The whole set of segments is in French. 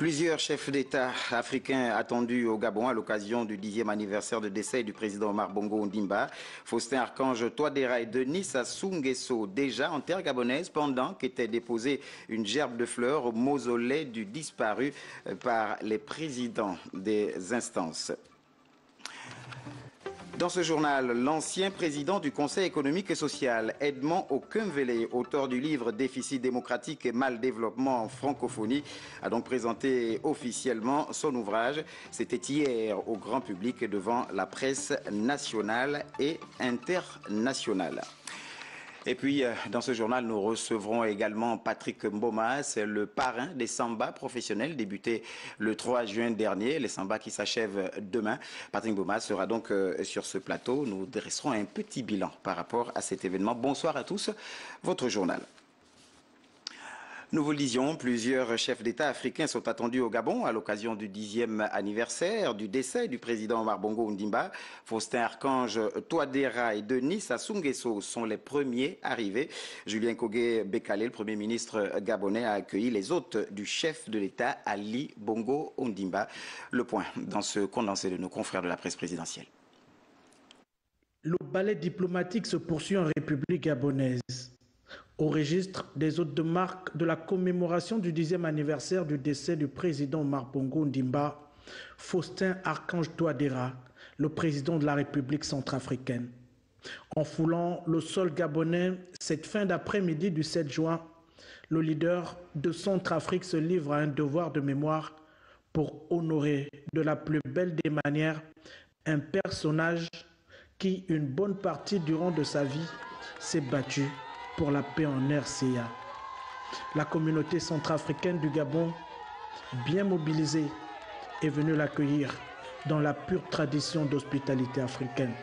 Plusieurs chefs d'État africains attendus au Gabon à l'occasion du 10e anniversaire de décès du président Omar Bongo Ondimba. Faustin Archange Touadéra et Denis Sassou Nguesso, déjà en terre gabonaise, pendant qu'était déposée une gerbe de fleurs au mausolée du disparu par les présidents des instances. Dans ce journal, l'ancien président du Conseil économique et social, Edmond Okunvele, auteur du livre Déficit démocratique et mal développement en francophonie, a donc présenté officiellement son ouvrage. C'était hier au grand public devant la presse nationale et internationale. Et puis, dans ce journal, nous recevrons également Patrick Mboma, c'est le parrain des samba professionnels, débuté le 3 juin dernier, les samba qui s'achèvent demain. Patrick Mboma sera donc sur ce plateau. Nous dresserons un petit bilan par rapport à cet événement. Bonsoir à tous, votre journal. Nous vous le disions, plusieurs chefs d'État africains sont attendus au Gabon à l'occasion du 10e anniversaire du décès du président Omar Bongo Ondimba. Faustin Archange Touadéra et Denis Sassou Nguesso sont les premiers arrivés. Julien Kogué Bekale, le Premier ministre gabonais, a accueilli les hôtes du chef de l'État Ali Bongo Ondimba. Le point dans ce condensé de nos confrères de la presse présidentielle. Le ballet diplomatique se poursuit en République gabonaise. Au registre des hôtes de marque de la commémoration du 10e anniversaire du décès du président Omar Bongo Ondimba, Faustin Archange Touadéra, le président de la République centrafricaine. En foulant le sol gabonais, cette fin d'après-midi du 7 juin, le leader de Centrafrique se livre à un devoir de mémoire pour honorer de la plus belle des manières un personnage qui, une bonne partie durant de sa vie, s'est battu pour la paix en RCA. La communauté centrafricaine du Gabon, bien mobilisée, est venue l'accueillir dans la pure tradition d'hospitalité africaine.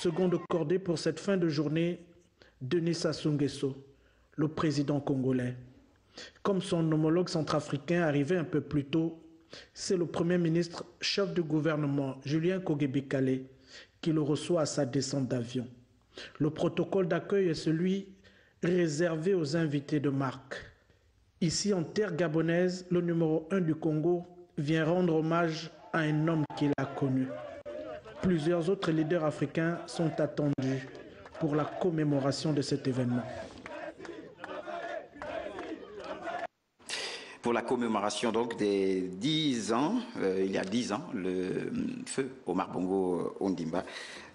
Seconde cordée pour cette fin de journée, Denis Sassou Nguesso, le président congolais. Comme son homologue centrafricain arrivé un peu plus tôt, c'est le Premier ministre, chef du gouvernement, Julien Kogué Bekale, qui le reçoit à sa descente d'avion. Le protocole d'accueil est celui réservé aux invités de marque. Ici, en terre gabonaise, le numéro 1 du Congo vient rendre hommage à un homme qu'il a connu. Plusieurs autres leaders africains sont attendus pour la commémoration de cet événement. Pour la commémoration donc des 10 ans, il y a 10 ans, le feu Omar Bongo Ondimba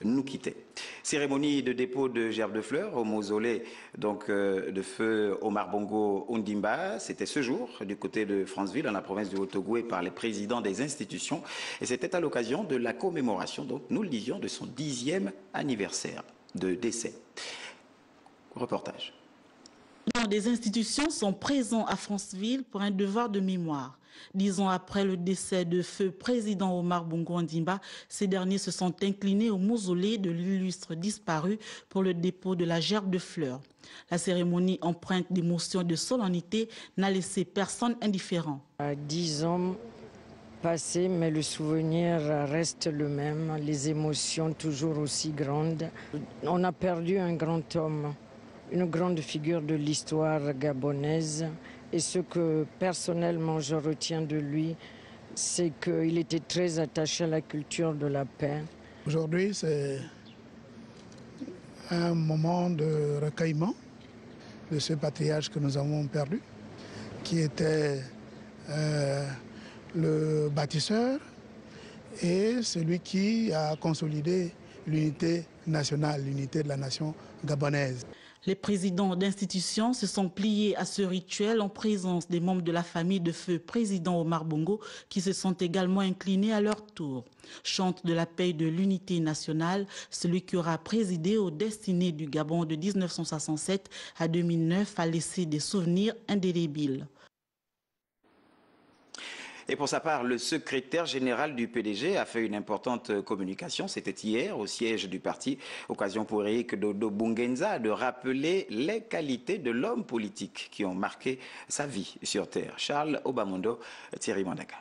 nous quittait. Cérémonie de dépôt de gerbes de fleurs au mausolée donc, de feu Omar Bongo Ondimba. C'était ce jour du côté de Franceville, dans la province du Haut-Ogooué, par les présidents des institutions. Et c'était à l'occasion de la commémoration, donc nous le disions, de son 10e anniversaire de décès. Reportage. Des institutions sont présents à Franceville pour un devoir de mémoire. 10 ans après le décès de feu président Omar Bongo Ondimba, ces derniers se sont inclinés au mausolée de l'illustre disparu pour le dépôt de la gerbe de fleurs. La cérémonie empreinte d'émotion et de solennité n'a laissé personne indifférent. 10 ans passés, mais le souvenir reste le même, les émotions toujours aussi grandes. On a perdu un grand homme, une grande figure de l'histoire gabonaise. Et ce que personnellement je retiens de lui, c'est qu'il était très attaché à la culture de la paix. Aujourd'hui, c'est un moment de recueillement de ce patriarche que nous avons perdu, qui était le bâtisseur et celui qui a consolidé l'unité nationale, l'unité de la nation gabonaise. Les présidents d'institutions se sont pliés à ce rituel en présence des membres de la famille de feu président Omar Bongo qui se sont également inclinés à leur tour. Chante de la paix et de l'unité nationale, celui qui aura présidé aux destinées du Gabon de 1967 à 2009 a laissé des souvenirs indélébiles. Et pour sa part, le secrétaire général du PDG a fait une importante communication. C'était hier au siège du parti. Occasion pour Eric Dodo Bungenza de rappeler les qualités de l'homme politique qui ont marqué sa vie sur Terre. Charles Obamondo, Thierry Mandaka.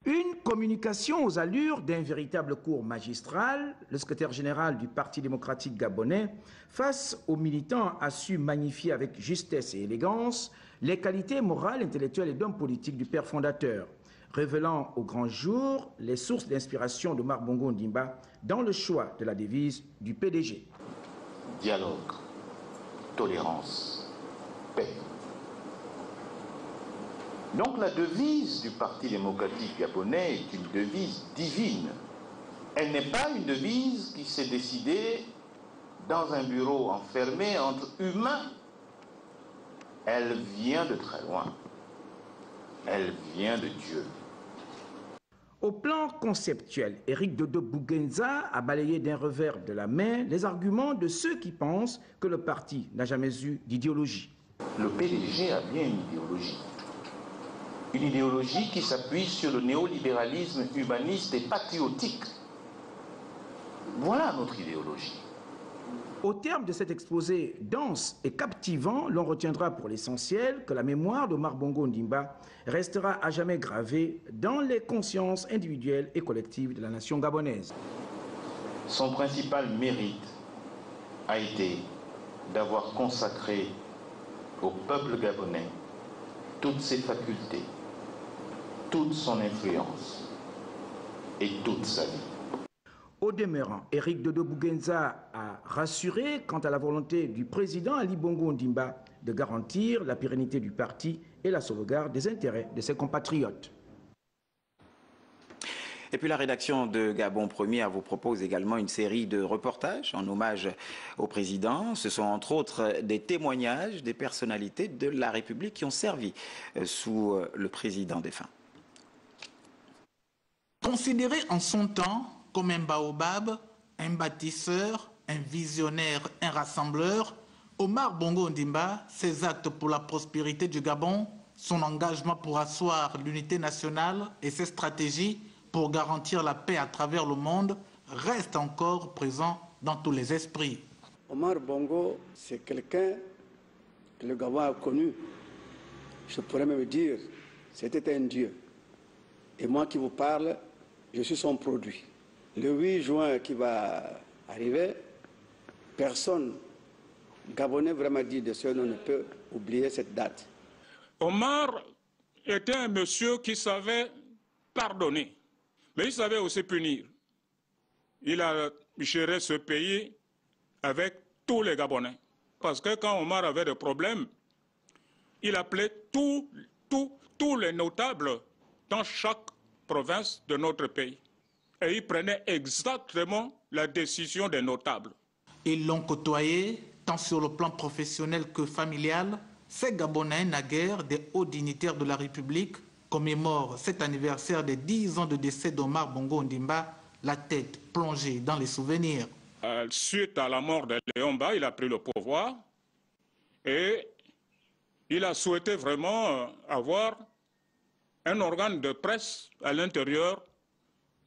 Une communication aux allures d'un véritable cours magistral, le secrétaire général du Parti démocratique gabonais, face aux militants, a su magnifier avec justesse et élégance les qualités morales, intellectuelles et d'homme politique du père fondateur, révélant au grand jour les sources d'inspiration de Omar Bongo Ondimba dans le choix de la devise du PDG. Dialogue, tolérance, paix. Donc la devise du Parti démocratique gabonais est une devise divine. Elle n'est pas une devise qui s'est décidée dans un bureau enfermé entre humains. Elle vient de très loin. Elle vient de Dieu. Au plan conceptuel, Éric Dodo Bouguenza a balayé d'un revers de la main les arguments de ceux qui pensent que le parti n'a jamais eu d'idéologie. Le PDG a bien une idéologie. Une idéologie qui s'appuie sur le néolibéralisme humaniste et patriotique. Voilà notre idéologie. Au terme de cet exposé dense et captivant, l'on retiendra pour l'essentiel que la mémoire d'Omar Bongo Ondimba restera à jamais gravée dans les consciences individuelles et collectives de la nation gabonaise. Son principal mérite a été d'avoir consacré au peuple gabonais toutes ses facultés, toute son influence et toute sa vie. Au demeurant, Éric Dodo Bouguenza a rassuré quant à la volonté du président Ali Bongo Ondimba de garantir la pérennité du parti et la sauvegarde des intérêts de ses compatriotes. Et puis la rédaction de Gabon Premier vous propose également une série de reportages en hommage au président. Ce sont entre autres des témoignages des personnalités de la République qui ont servi sous le président défunt. Considéré en son temps comme un baobab, un bâtisseur, un visionnaire, un rassembleur, Omar Bongo Ondimba, ses actes pour la prospérité du Gabon, son engagement pour asseoir l'unité nationale et ses stratégies pour garantir la paix à travers le monde restent encore présents dans tous les esprits. Omar Bongo, c'est quelqu'un que le Gabon a connu. Je pourrais même dire, c'était un dieu. Et moi qui vous parle, je suis son produit. Le 8 juin qui va arriver, personne gabonais vraiment dit de ce ne peut oublier cette date. Omar était un monsieur qui savait pardonner, mais il savait aussi punir. Il a géré ce pays avec tous les Gabonais. Parce que quand Omar avait des problèmes, il appelait tous les notables dans chaque province de notre pays. Et il prenait exactement la décision des notables. Ils l'ont côtoyé, tant sur le plan professionnel que familial. Ces Gabonais, naguère des hauts dignitaires de la République, commémorent cet anniversaire des 10 ans de décès d'Omar Bongo Ondimba, la tête plongée dans les souvenirs. Suite à la mort de Léomba, il a pris le pouvoir et il a souhaité vraiment avoir un organe de presse à l'intérieur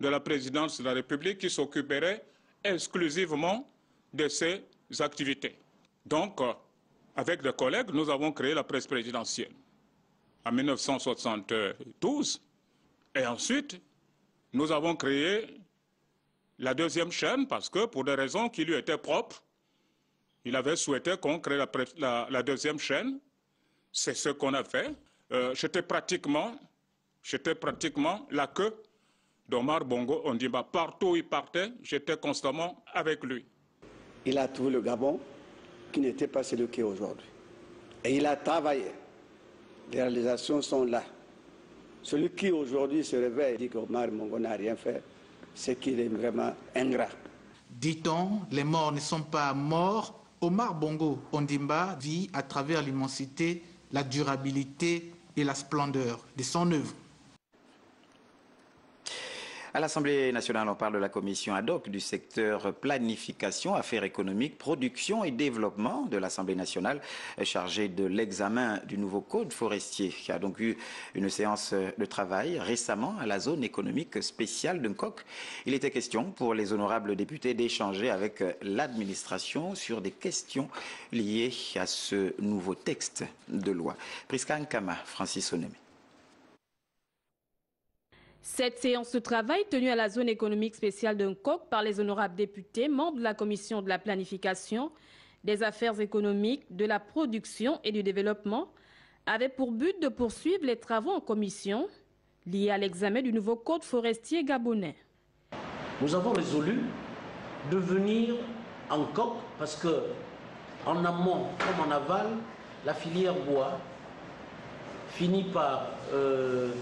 de la présidence de la République qui s'occuperait exclusivement de ses activités. Donc, avec des collègues, nous avons créé la presse présidentielle en 1972. Et ensuite, nous avons créé la deuxième chaîne parce que, pour des raisons qui lui étaient propres, il avait souhaité qu'on crée la deuxième chaîne. C'est ce qu'on a fait. J'étais pratiquement la queue d'Omar Bongo Ondimba. Partout où il partait, j'étais constamment avec lui. Il a trouvé le Gabon qui n'était pas celui qui est aujourd'hui. Et il a travaillé. Les réalisations sont là. Celui qui aujourd'hui se réveille et dit qu'Omar Bongo n'a rien fait, c'est qu'il est vraiment ingrat. Dit-on, les morts ne sont pas morts. Omar Bongo Ondimba vit à travers l'immensité, la durabilité et la splendeur de son œuvre. À l'Assemblée nationale, on parle de la commission ad hoc du secteur planification, affaires économiques, production et développement de l'Assemblée nationale chargée de l'examen du nouveau code forestier qui a donc eu une séance de travail récemment à la zone économique spéciale de Nkok. Il était question pour les honorables députés d'échanger avec l'administration sur des questions liées à ce nouveau texte de loi. Priska Nkama, Francis Onemé. Cette séance de travail tenue à la zone économique spéciale de Nkok par les honorables députés, membres de la commission de la planification, des affaires économiques, de la production et du développement, avait pour but de poursuivre les travaux en commission liés à l'examen du nouveau code forestier gabonais. Nous avons résolu de venir en Nkok parce que en amont comme en aval, la filière bois finit par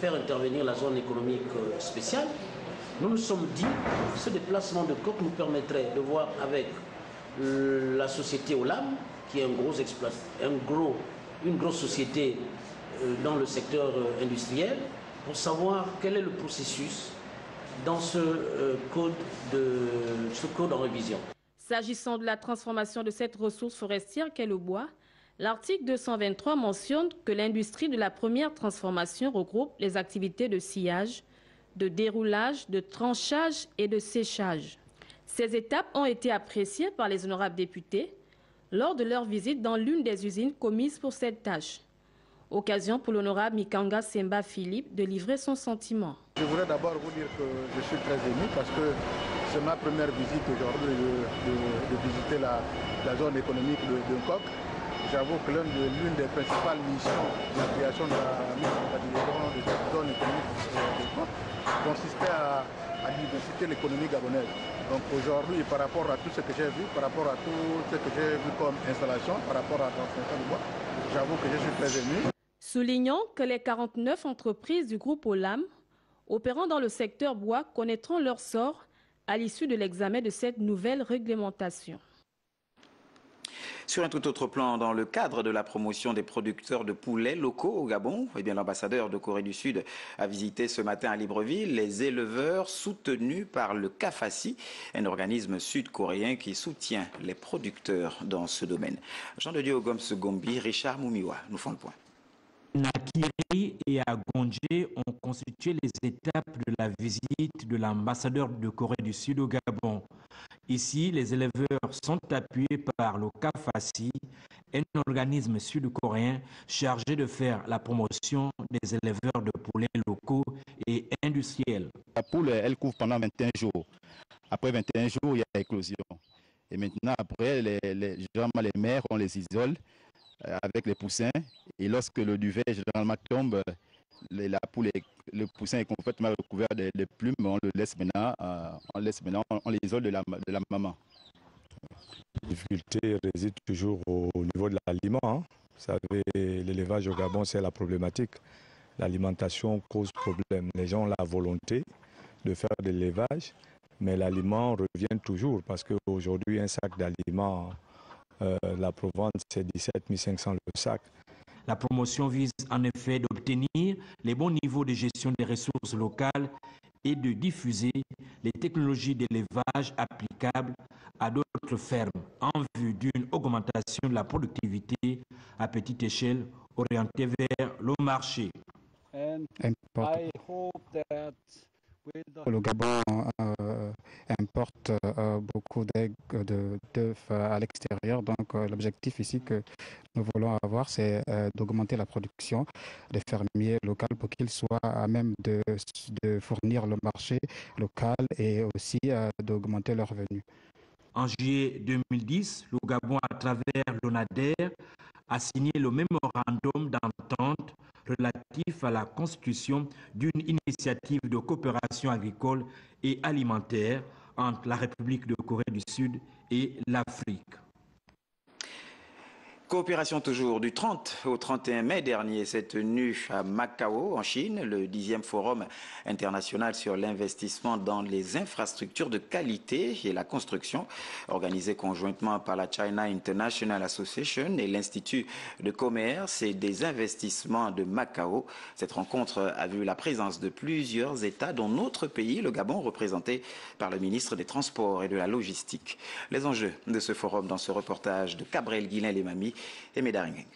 faire intervenir la zone économique spéciale. Nous nous sommes dit que ce déplacement de Nkok nous permettrait de voir avec la société Olam, qui est une grosse société dans le secteur industriel, pour savoir quel est le processus dans ce code en révision. S'agissant de la transformation de cette ressource forestière qu'est le bois, l'article 223 mentionne que l'industrie de la première transformation regroupe les activités de sciage, de déroulage, de tranchage et de séchage. Ces étapes ont été appréciées par les honorables députés lors de leur visite dans l'une des usines commises pour cette tâche. Occasion pour l'honorable Mikanga Semba Philippe de livrer son sentiment. Je voudrais d'abord vous dire que je suis très ému parce que c'est ma première visite aujourd'hui de visiter la zone économique de Nkok. J'avoue que l'une des principales missions de la création de la de cette zone économique de Nkok consistait à diversifier l'économie gabonaise. Donc aujourd'hui, par rapport à tout ce que j'ai vu, par rapport à tout ce que j'ai vu comme installation, par rapport à la transformation du bois, j'avoue que je suis très ému. Soulignons que les 49 entreprises du groupe Olam opérant dans le secteur bois connaîtront leur sort à l'issue de l'examen de cette nouvelle réglementation. Sur un tout autre plan, dans le cadre de la promotion des producteurs de poulets locaux au Gabon, l'ambassadeur de Corée du Sud a visité ce matin à Libreville les éleveurs soutenus par le CAFACI, un organisme sud-coréen qui soutient les producteurs dans ce domaine. Jean de Dieu Gomes Gombi, Richard Moumiwa nous font le point. Nakiri et à Gondje ont constitué les étapes de la visite de l'ambassadeur de Corée du Sud au Gabon. Ici, les éleveurs sont appuyés par le CAFACI, un organisme sud-coréen chargé de faire la promotion des éleveurs de poulets locaux et industriels. La poule, elle couvre pendant 21 jours. Après 21 jours, il y a éclosion. Et maintenant, après, les mères, on les isole avec les poussins. Et lorsque le duvet généralement tombe, le poussin est complètement recouvert de plumes, on le laisse maintenant, on l'isole de la maman. La difficulté réside toujours au niveau de l'aliment. Vous savez, l'élevage au Gabon, c'est la problématique. L'alimentation cause problème. Les gens ont la volonté de faire de l'élevage, mais l'aliment revient toujours parce qu'aujourd'hui, un sac d'aliments, la provente, c'est 17 500 le sac. La promotion vise en effet d'obtenir les bons niveaux de gestion des ressources locales et de diffuser les technologies d'élevage applicables à d'autres fermes en vue d'une augmentation de la productivité à petite échelle orientée vers le marché. Le Gabon importe beaucoup d'œufs à l'extérieur, donc l'objectif ici que nous voulons avoir, c'est d'augmenter la production des fermiers locaux pour qu'ils soient à même de fournir le marché local et aussi d'augmenter leurs revenus. En juillet 2010, le Gabon, à travers l'ONADER, a signé le mémorandum d'entente relatif à la constitution d'une initiative de coopération agricole et alimentaire entre la République de Corée du Sud et l'Afrique. Coopération toujours. Du 30 au 31 mai dernier s'est tenu à Macao, en Chine, le 10e forum international sur l'investissement dans les infrastructures de qualité et la construction, organisé conjointement par la China International Association et l'Institut de commerce et des investissements de Macao. Cette rencontre a vu la présence de plusieurs États, dont notre pays, le Gabon, représenté par le ministre des Transports et de la Logistique. Les enjeux de ce forum dans ce reportage de Cabrel Guilain-Lemami et Médaringeng.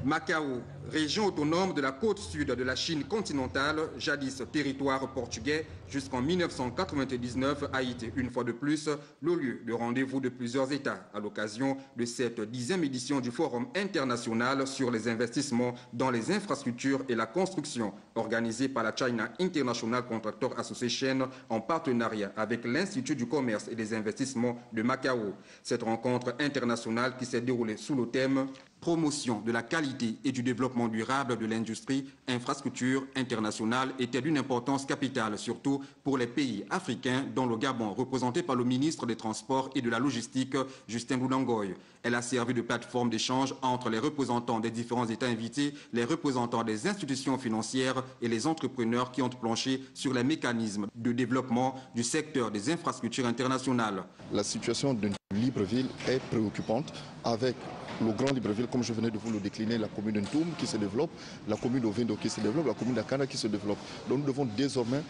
Macao, région autonome de la côte sud de la Chine continentale, jadis territoire portugais, jusqu'en 1999 a été une fois de plus le lieu de rendez-vous de plusieurs États à l'occasion de cette 10e édition du Forum international sur les investissements dans les infrastructures et la construction, organisé par la China International Contractor Association en partenariat avec l'Institut du commerce et des investissements de Macao. Cette rencontre internationale qui s'est déroulée sous le thème promotion de la qualité et du développement durable de l'industrie, infrastructure internationale était d'une importance capitale, surtout pour les pays africains, dont le Gabon, représenté par le ministre des Transports et de la Logistique, Justin Boudangoy. Elle a servi de plateforme d'échange entre les représentants des différents États invités, les représentants des institutions financières et les entrepreneurs qui ont planché sur les mécanismes de développement du secteur des infrastructures internationales. La situation de Libreville est préoccupante avec le Grand Libreville, comme je venais de vous le décliner, la commune d'Ntoum qui se développe, la commune d'Ovendo qui se développe, la commune d'Akana qui se développe. Donc nous devons désormais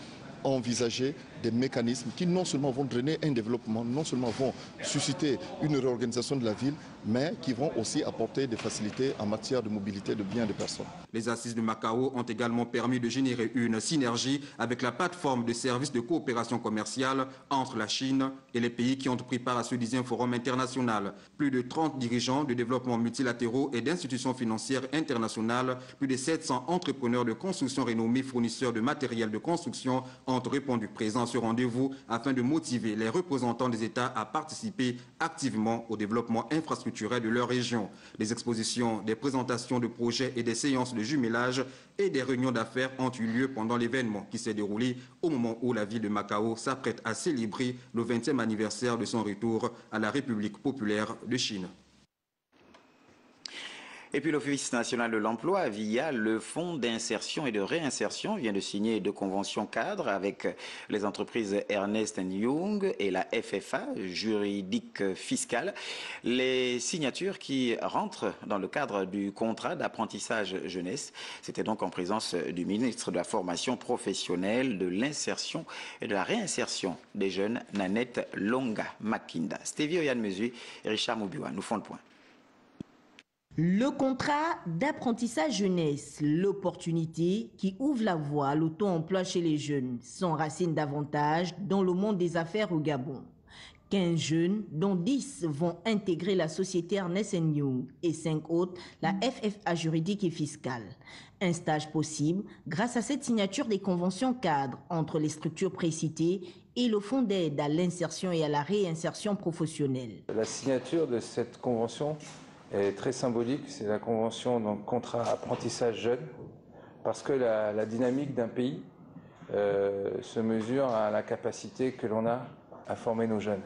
envisager des mécanismes qui non seulement vont drainer un développement, non seulement vont susciter une réorganisation de la ville, mais qui vont aussi apporter des facilités en matière de mobilité de biens et de personnes. Les assises de Macao ont également permis de générer une synergie avec la plateforme de services de coopération commerciale entre la Chine et les pays qui ont pris part à ce 10e forum international. Plus de 30 dirigeants de développement multilatéraux et d'institutions financières internationales, plus de 700 entrepreneurs de construction renommés fournisseurs de matériel de construction ont répondu présents à ce rendez-vous afin de motiver les représentants des États à participer activement au développement infrastructurel de leur région. Des expositions, des présentations de projets et des séances de jumelage et des réunions d'affaires ont eu lieu pendant l'événement qui s'est déroulé au moment où la ville de Macao s'apprête à célébrer le 20e anniversaire de son retour à la République populaire de Chine. Et puis l'Office national de l'emploi, via le Fonds d'insertion et de réinsertion, vient de signer 2 conventions cadres avec les entreprises Ernst & Young et la FFA, juridique fiscale. Les signatures qui rentrent dans le cadre du contrat d'apprentissage jeunesse. C'était donc en présence du ministre de la formation professionnelle, de l'insertion et de la réinsertion des jeunes, Nanette Longa Makinda. Stevie Oyan-Mesui et Richard Moubiwa nous font le point. Le contrat d'apprentissage jeunesse, l'opportunité qui ouvre la voie à l'auto-emploi chez les jeunes, s'enracine davantage dans le monde des affaires au Gabon. 15 jeunes, dont 10 vont intégrer la société Ernst & Young et 5 autres, la FFA juridique et fiscale. Un stage possible grâce à cette signature des conventions cadres entre les structures précitées et le Fonds d'aide à l'insertion et à la réinsertion professionnelle. La signature de cette convention est très symbolique, c'est la convention donc contrat apprentissage jeune, parce que la dynamique d'un pays se mesure à la capacité que l'on a à former nos jeunes.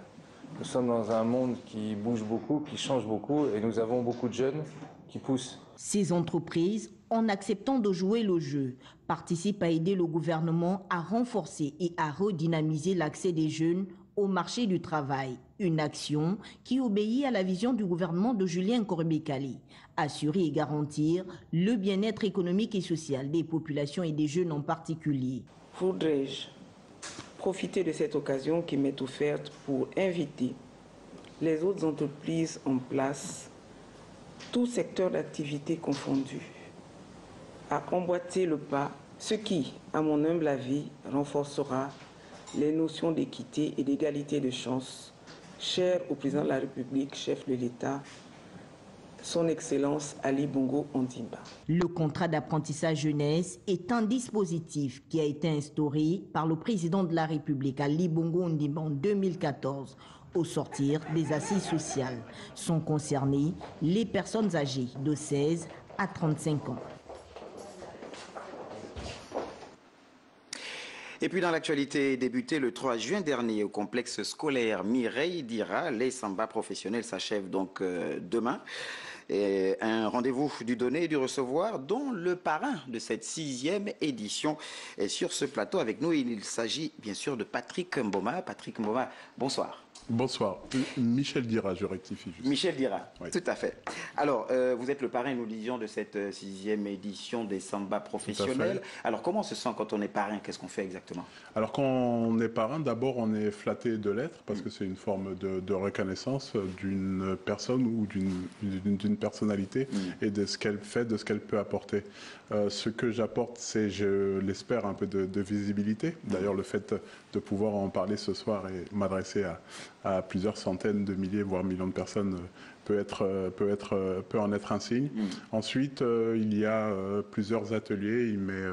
Nous sommes dans un monde qui bouge beaucoup, qui change beaucoup, et nous avons beaucoup de jeunes qui poussent. Ces entreprises, en acceptant de jouer le jeu, participent à aider le gouvernement à renforcer et à redynamiser l'accès des jeunes au marché du travail. Une action qui obéit à la vision du gouvernement de Julien Korbekali, assurer et garantir le bien-être économique et social des populations et des jeunes en particulier. Voudrais-je profiter de cette occasion qui m'est offerte pour inviter les autres entreprises en place, tout secteur d'activité confondu, à emboîter le pas, ce qui, à mon humble avis, renforcera les notions d'équité et d'égalité de chance chères au président de la République, chef de l'État, son Excellence Ali Bongo Ondimba. Le contrat d'apprentissage jeunesse est un dispositif qui a été instauré par le président de la République, Ali Bongo Ondimba, en 2014. Au sortir des assises sociales, sont concernées les personnes âgées de 16 à 35 ans. Et puis dans l'actualité débutée le 3 juin dernier au complexe scolaire Mireille d'Ira, les samba professionnels s'achèvent donc demain. Et un rendez-vous du donner et du recevoir dont le parrain de cette 6e édition est sur ce plateau avec nous. Il s'agit bien sûr de Patrick Mboma. Patrick Mboma, bonsoir. Bonsoir. Michel Dira, je rectifie juste. Michel Dira, oui. Tout à fait. Alors, vous êtes le parrain, nous disions, de cette 6e édition des Samba professionnels. Alors, comment on se sent quand on est parrain? Qu'est-ce qu'on fait exactement? Alors, quand on est parrain, d'abord, on est flatté de l'être, parce que c'est une forme de reconnaissance d'une personne ou d'une personnalité et de ce qu'elle fait, de ce qu'elle peut apporter. Ce que j'apporte, c'est, je l'espère, un peu de visibilité. D'ailleurs, le fait de pouvoir en parler ce soir et m'adresser à plusieurs centaines de milliers, voire millions de personnes peut en être un signe. Ensuite, il y a plusieurs ateliers. Il m'est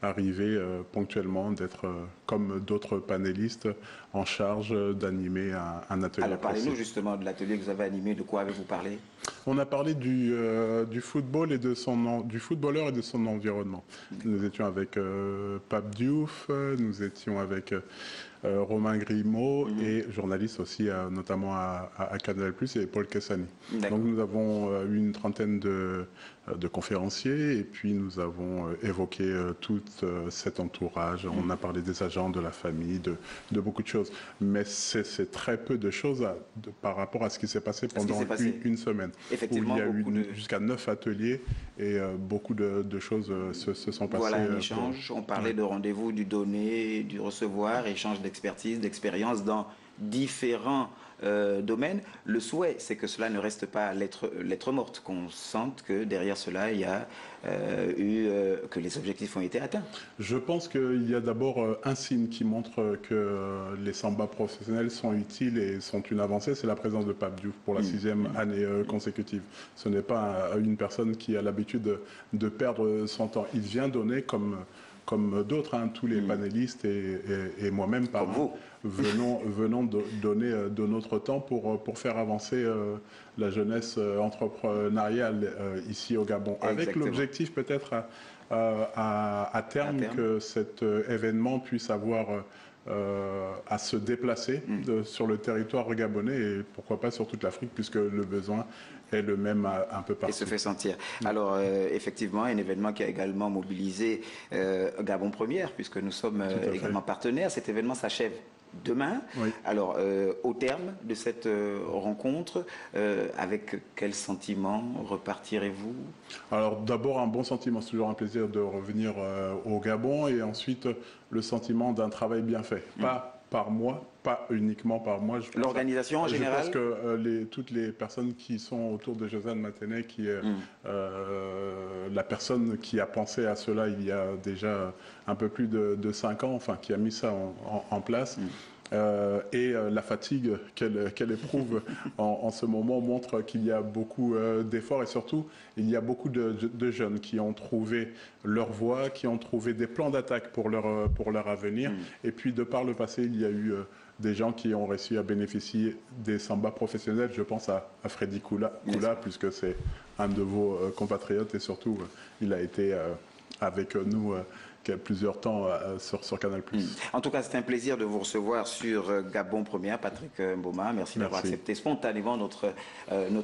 arrivé ponctuellement d'être, comme d'autres panélistes, en charge d'animer un atelier. Alors, parlez-nous justement de l'atelier que vous avez animé. De quoi avez-vous parlé? On a parlé du football et du footballeur et de son environnement. Nous étions avec Pape Diouf, nous étions avec Romain Grimaud et journaliste aussi, notamment à Canal+, et Paul Kessani. Donc nous avons eu une trentaine de conférenciers et puis nous avons évoqué tout cet entourage. On a parlé des agents, de la famille, de beaucoup de choses. Mais c'est très peu de choses par rapport à ce qui s'est passé pendant une semaine. Effectivement, où il y a eu jusqu'à 9 ateliers et beaucoup de choses se sont passées. Voilà un échange. On parlait de rendez-vous, du donner, du recevoir, échange d'expertise, d'expérience dans différents domaines. Le souhait, c'est que cela ne reste pas lettre morte, qu'on sente que derrière cela, il y a que les objectifs ont été atteints. Je pense qu'il y a d'abord un signe qui montre que les Samba professionnels sont utiles et sont une avancée, c'est la présence de Pape Diouf pour la 6e année consécutive. Ce n'est pas une personne qui a l'habitude de perdre son temps. Il vient donner comme d'autres, tous les panélistes et moi-même, par vous, venons donner de notre temps pour faire avancer la jeunesse entrepreneuriale ici au Gabon. Avec l'objectif peut-être à terme que cet événement puisse avoir à se déplacer sur le territoire gabonais et pourquoi pas sur toute l'Afrique, puisque le besoin est le même un peu partout. Et se fait sentir. Alors, effectivement, un événement qui a également mobilisé Gabon Première, puisque nous sommes également partenaires. Cet événement s'achève demain. Alors, au terme de cette rencontre, avec quel sentiment repartirez-vous? Alors, d'abord, un bon sentiment. C'est toujours un plaisir de revenir au Gabon et ensuite, le sentiment d'un travail bien fait. Pas par moi, pas uniquement par moi. L'organisation en général? Je pense que toutes les personnes qui sont autour de Josiane Matenet, qui est la personne qui a pensé à cela il y a déjà un peu plus de 5 ans, enfin qui a mis ça en place, et la fatigue qu'elle éprouve en ce moment montre qu'il y a beaucoup d'efforts et surtout il y a beaucoup de jeunes qui ont trouvé leur voie, qui ont trouvé des plans d'attaque pour leur avenir. Et puis de par le passé, il y a eu des gens qui ont réussi à bénéficier des Samba professionnels. Je pense à Freddy Koula, puisque c'est un de vos compatriotes et surtout il a été avec nous plusieurs temps sur Canal+. En tout cas, c'est un plaisir de vous recevoir sur Gabon Première, Patrick Mboma. Merci d'avoir accepté spontanément notre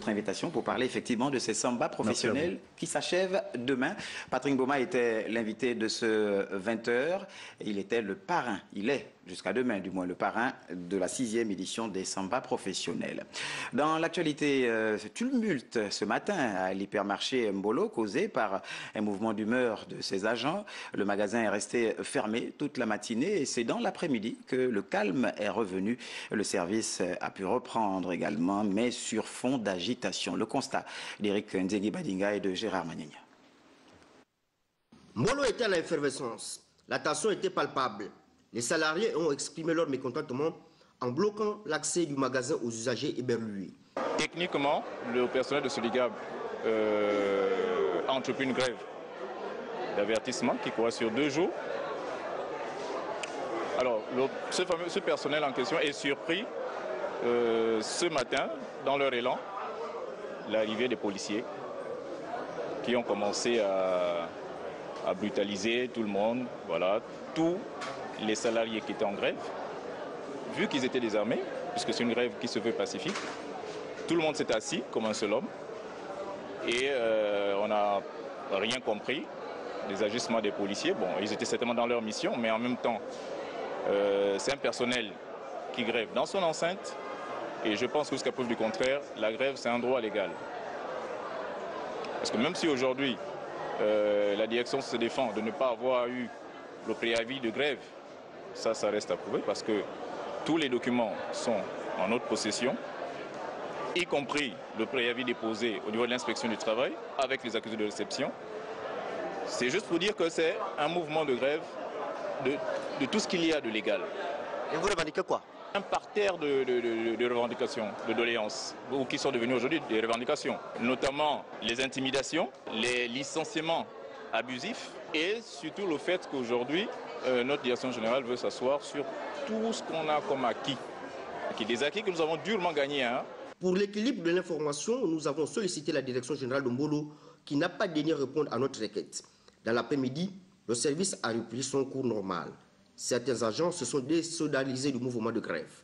invitation pour parler effectivement de ces Samba professionnels qui s'achèvent demain. Patrick Mboma était l'invité de ce 20h. Il était le parrain, il est jusqu'à demain du moins le parrain de la 6e édition des Samba professionnels. Dans l'actualité, ce tumulte ce matin à l'hypermarché Mbolo causé par un mouvement d'humeur de ses agents. Le magasin est resté fermé toute la matinée et c'est dans l'après-midi que le calme est revenu. Le service a pu reprendre également, mais sur fond d'agitation. Le constat d'Éric Nzegui Badinga et de Gérard Magnagna. Mbolo était à l'effervescence. La tension était palpable. Les salariés ont exprimé leur mécontentement en bloquant l'accès du magasin aux usagers éberlués. Techniquement, le personnel de Soligab a entrepris une grève d'avertissement qui court sur 2 jours. Alors, ce personnel en question est surpris ce matin, dans leur élan, l'arrivée des policiers qui ont commencé à brutaliser tout le monde. Voilà, tous les salariés qui étaient en grève, vu qu'ils étaient désarmés, puisque c'est une grève qui se veut pacifique, tout le monde s'est assis comme un seul homme et on n'a rien compris des agissements des policiers. Bon, ils étaient certainement dans leur mission, mais en même temps, c'est un personnel qui grève dans son enceinte Et je pense que jusqu'à preuve du contraire, la grève, c'est un droit légal. Parce que même si aujourd'hui, la direction se défend de ne pas avoir eu le préavis de grève, ça reste à prouver parce que tous les documents sont en notre possession, y compris le préavis déposé au niveau de l'inspection du travail avec les accusés de réception. C'est juste pour dire que c'est un mouvement de grève de tout ce qu'il y a de légal. Et vous revendiquez quoi? Un parterre de revendications, de doléances, ou qui sont devenues aujourd'hui des revendications, notamment les intimidations, les licenciements abusifs et surtout le fait qu'aujourd'hui, notre direction générale veut s'asseoir sur tout ce qu'on a comme acquis. Des acquis que nous avons durement gagnés. Pour l'équilibre de l'information, nous avons sollicité la direction générale de Mbolo qui n'a pas daigné répondre à notre requête. Dans l'après-midi, le service a repris son cours normal. Certains agents se sont désolidarisés du mouvement de grève.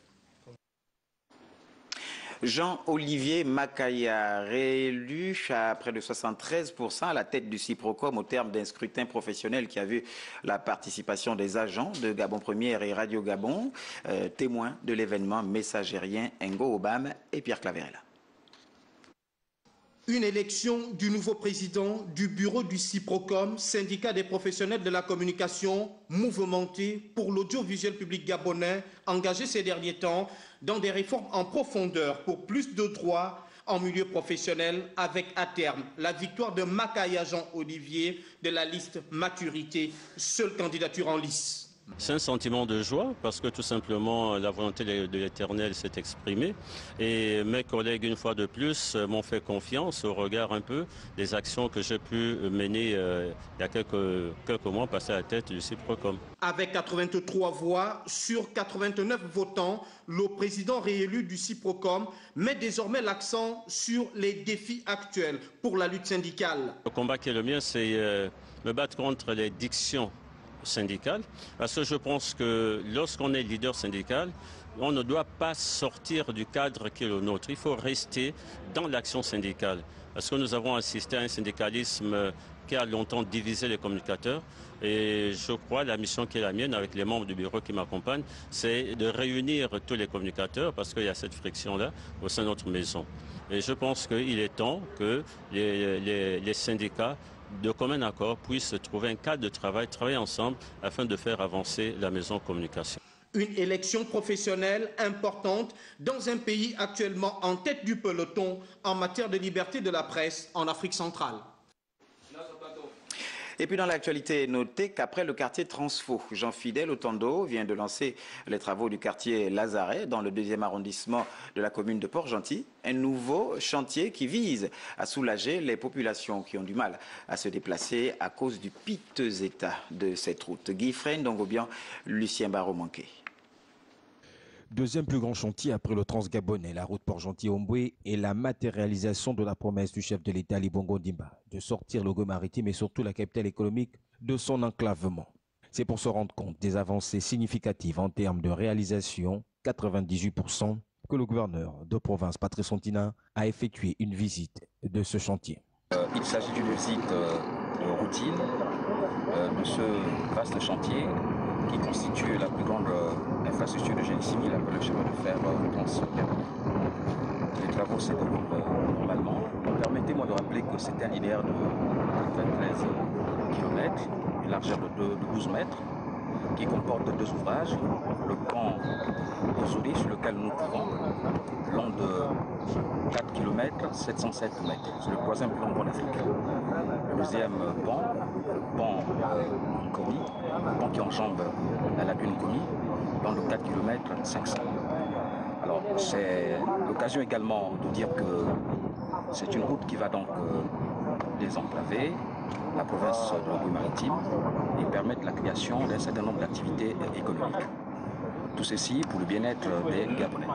Jean-Olivier Makaya, réélu à près de 73% à la tête du Ciprocom au terme d'un scrutin professionnel qui a vu la participation des agents de Gabon Première et Radio Gabon, témoins de l'événement, message aérien Ngo Obama et Pierre Claverella. Une élection du nouveau président du bureau du Ciprocom, syndicat des professionnels de la communication, mouvementé pour l'audiovisuel public gabonais, engagé ces derniers temps dans des réformes en profondeur pour plus de droits en milieu professionnel, avec à terme la victoire de Makaya Jean-Olivier de la liste Maturité, seule candidature en lice. C'est un sentiment de joie parce que tout simplement la volonté de l'Éternel s'est exprimée et mes collègues une fois de plus m'ont fait confiance au regard un peu des actions que j'ai pu mener il y a quelques mois passer à la tête du Ciprocom. Avec 83 voix sur 89 votants, le président réélu du Ciprocom met désormais l'accent sur les défis actuels pour la lutte syndicale. Le combat qui est le mien, c'est me battre contre les dictions syndicales, parce que je pense que lorsqu'on est leader syndical, on ne doit pas sortir du cadre qui est le nôtre. Il faut rester dans l'action syndicale, parce que nous avons assisté à un syndicalisme qui a longtemps divisé les communicateurs. Et je crois la mission qui est la mienne avec les membres du bureau qui m'accompagnent, c'est de réunir tous les communicateurs, parce qu'il y a cette friction-là au sein de notre maison. Et je pense qu'il est temps que les syndicats de commun accord puissent trouver un cadre de travail, travailler ensemble afin de faire avancer la maison communication. Une élection professionnelle importante dans un pays actuellement en tête du peloton en matière de liberté de la presse en Afrique centrale. Et puis dans l'actualité, notez qu'après le quartier Transfo, Jean-Fidèle Otando vient de lancer les travaux du quartier Lazaret dans le 2e arrondissement de la commune de Port-Gentil. Un nouveau chantier qui vise à soulager les populations qui ont du mal à se déplacer à cause du piteux état de cette route. Guy Fresne, Dongobian, Lucien Barreau-Manqué. Deuxième plus grand chantier après le Transgabonais, la route Port-Gentil-Omboué et la matérialisation de la promesse du chef de l'État, Ali Bongo Ondimba, de sortir le Goué maritime et surtout la capitale économique de son enclavement. C'est pour se rendre compte des avancées significatives en termes de réalisation, 98%, que le gouverneur de province, Patrice Ontina, a effectué une visite de ce chantier. Il s'agit d'une visite routine de ce vaste chantier qui constitue la plus grande infrastructure de génie civil après le chemin de fer transgabonais. Les travaux se déroulent normalement. Permettez-moi de rappeler que c'est un linéaire de 93 km, une largeur de 12 mètres, qui comporte 2 ouvrages, le pont Osouri sur lequel nous trouvons, long de 4 km, 707 mètres. C'est le 3e plus long pont d'Afrique. Le 2e pont Nkomi, pont qui enjambe la lagune Nkomi, long de 4 km, 500. Alors c'est l'occasion également de dire que c'est une route qui va donc désenclaver la province de la Goué-Maritime et permettre la création d'un certain nombre d'activités économiques. Tout ceci pour le bien-être des Gabonais.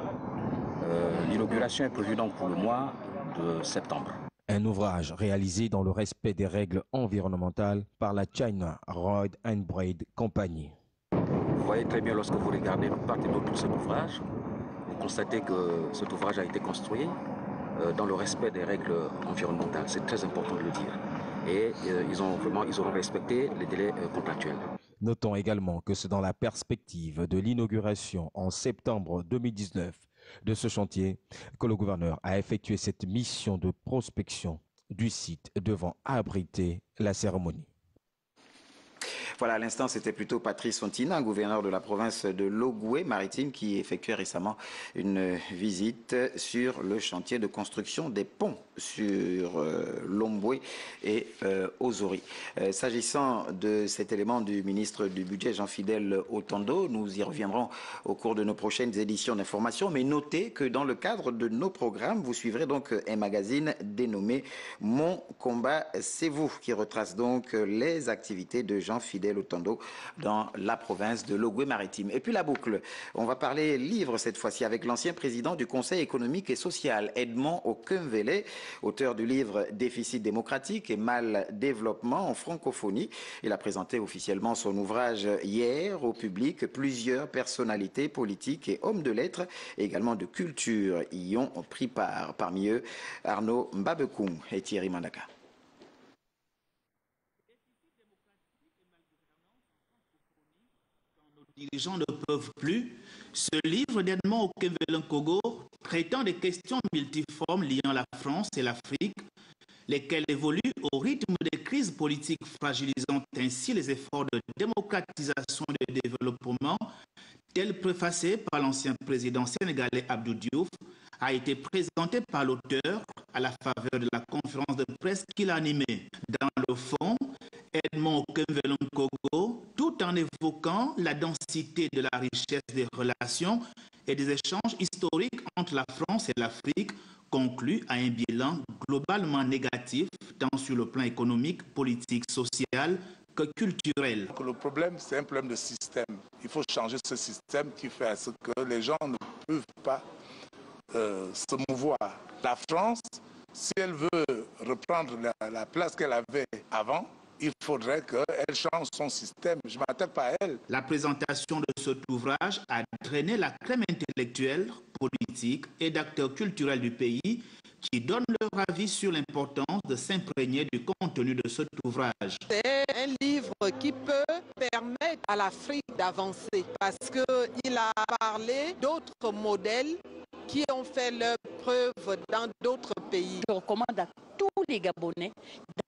L'inauguration est prévue donc pour le mois de septembre. Un ouvrage réalisé dans le respect des règles environnementales par la China Road and Braid Company. Vous voyez très bien lorsque vous regardez de part et d'autre cet ouvrage, vous constatez que cet ouvrage a été construit dans le respect des règles environnementales. C'est très important de le dire. Et ils auront respecté les délais contractuels. Notons également que c'est dans la perspective de l'inauguration en septembre 2019 de ce chantier que le gouverneur a effectué cette mission de prospection du site devant abriter la cérémonie. Voilà, à l'instant, c'était plutôt Patrice Ontina, gouverneur de la province de l'Ogooué-Maritime, qui effectuait récemment une visite sur le chantier de construction des ponts sur l'Omboué et Ozori. S'agissant de cet élément du ministre du Budget, Jean-Fidèle Otondo, nous y reviendrons au cours de nos prochaines éditions d'information, mais notez que dans le cadre de nos programmes, vous suivrez donc un magazine dénommé Mon combat, c'est vous, qui retrace donc les activités de Jean-Fidèle Otondo dans la province de l'Ogooué-Maritime. Et puis la boucle, on va parler livre cette fois-ci avec l'ancien président du Conseil économique et social, Edmond Okumvele, auteur du livre Déficit démocratique et mal développement en francophonie. Il a présenté officiellement son ouvrage hier au public. Plusieurs personnalités politiques et hommes de lettres et également de culture y ont pris part. Parmi eux, Arnaud Mbabekoum et Thierry Mandaka. Les dirigeants ne peuvent plus. Ce livre d'Edmond Okumvele Nkogo traitant des questions multiformes liant la France et l'Afrique, lesquelles évoluent au rythme des crises politiques fragilisant ainsi les efforts de démocratisation et de développement, tel préfacé par l'ancien président sénégalais Abdou Diouf, a été présenté par l'auteur à la faveur de la conférence de presse qu'il a animée. Dans le fond, Edmond Okumvele Nkogo, tout en évoquant la densité de la richesse des relations et des échanges historiques entre la France et l'Afrique, conclut à un bilan globalement négatif, tant sur le plan économique, politique, social que culturel. Le problème, c'est un problème de système. Il faut changer ce système qui fait à ce que les gens ne peuvent pas se mouvoir. La France, si elle veut reprendre la place qu'elle avait avant, il faudrait qu'elle change son système. Je ne m'attaque pas à elle. La présentation de cet ouvrage a drainé la crème intellectuelle, politique et d'acteurs culturels du pays qui donnent leur avis sur l'importance de s'imprégner du contenu de cet ouvrage. C'est un livre qui peut permettre à l'Afrique d'avancer parce qu'il a parlé d'autres modèles qui ont fait leur preuve dans d'autres pays. Je recommande à tous les Gabonais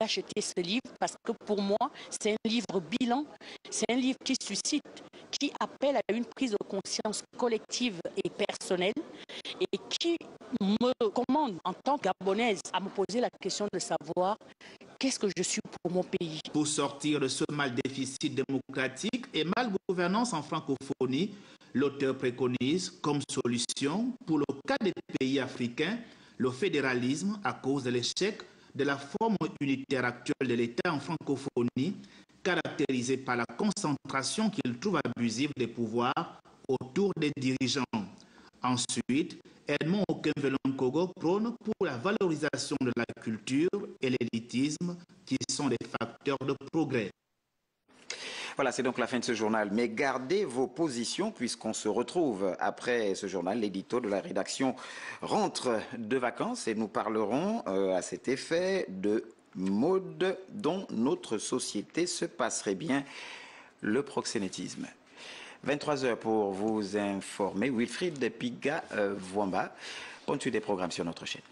d'acheter ce livre parce que pour moi, c'est un livre bilan, c'est un livre qui suscite, qui appelle à une prise de conscience collective et personnelle et qui me commande en tant que Gabonaise à me poser la question de savoir qu'est-ce que je suis pour mon pays. Pour sortir de ce mal déficit démocratique et mal gouvernance en francophonie, l'auteur préconise comme solution pour le cas des pays africains le fédéralisme à cause de l'échec de la forme unitaire actuelle de l'État en francophonie, caractérisée par la concentration qu'il trouve abusive des pouvoirs autour des dirigeants. Ensuite, Edmond Okumvele Nkogo prône pour la valorisation de la culture et l'élitisme qui sont des facteurs de progrès. Voilà, c'est donc la fin de ce journal. Mais gardez vos positions puisqu'on se retrouve après ce journal. L'édito de la rédaction rentre de vacances et nous parlerons à cet effet de mode dont notre société se passerait bien, le proxénétisme. 23h pour vous informer. Wilfried Piga Vwamba, continue des programmes sur notre chaîne.